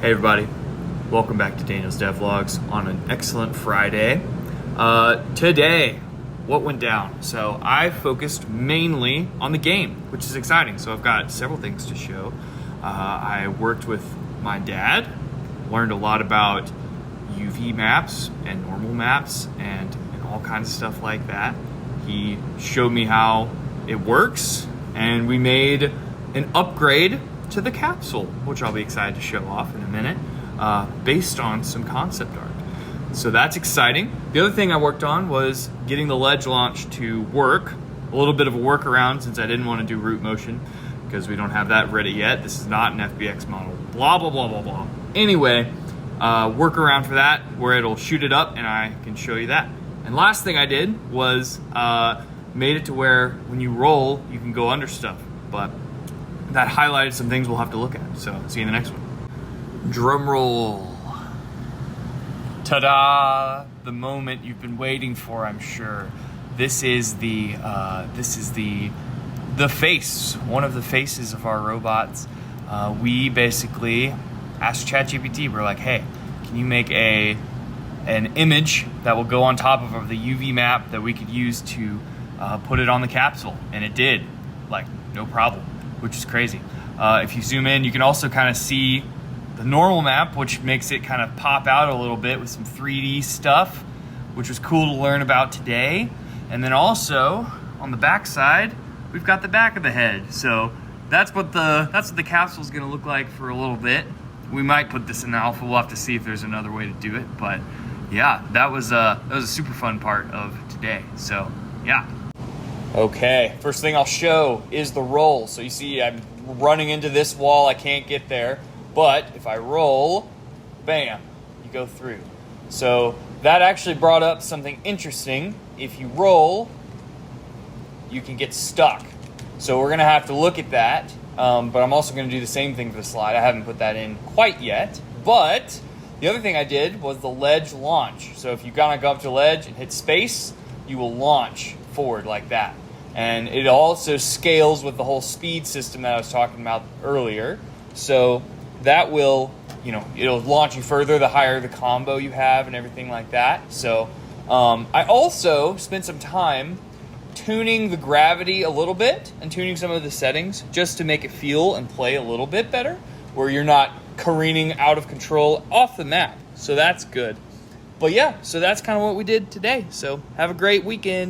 Hey everybody, welcome back to Daniel's Devlogs on an excellent Friday. Today, what went down? So I focused mainly on the game, which is exciting. So I've got several things to show. I worked with my dad, learned a lot about UV maps and normal maps and all kinds of stuff like that. He showed me how it works, and we made an upgrade to the capsule, which I'll be excited to show off in a minute, based on some concept art. So that's exciting. The other thing I worked on was getting the ledge launch to work. A little bit of a workaround since I didn't want to do root motion because we don't have that ready yet. This is not an FBX model. Blah, blah, blah, blah, blah. Anyway, workaround for that where it'll shoot it up and I can show you that. And last thing I did was made it to where when you roll, you can go under stuff. But that highlighted some things we'll have to look at. So see you in the next one. Drum roll. Ta-da! The moment you've been waiting for, I'm sure. This is the face, one of the faces of our robots. We basically asked ChatGPT. We're like, hey, can you make an image that will go on top of the UV map that we could use to put it on the capsule? And it did, like, no problem, which is crazy. If you zoom in, you can also kind of see the normal map, which makes it kind of pop out a little bit with some 3D stuff, which was cool to learn about today. And then also on the back side, we've got the back of the head. So that's what the capsule is going to look like for a little bit. We might put this in the alpha. We'll have to see if there's another way to do it. But yeah, that was a super fun part of today. So yeah. Okay, first thing I'll show is the roll. So you see I'm running into this wall, I can't get there, but if I roll, bam, you go through. So that actually brought up something interesting. If you roll, you can get stuck. So we're gonna have to look at that, but I'm also gonna do the same thing for the slide. I haven't put that in quite yet, but the other thing I did was the ledge launch. So if you gotta go up to the ledge and hit space, you will launch forward like that. And it also scales with the whole speed system that I was talking about earlier. So that will, it'll launch you further the higher the combo you have and everything like that. So I also spent some time tuning the gravity a little bit and tuning some of the settings just to make it feel and play a little bit better, where you're not careening out of control off the map. So that's good. But yeah, so that's kind of what we did today. So have a great weekend.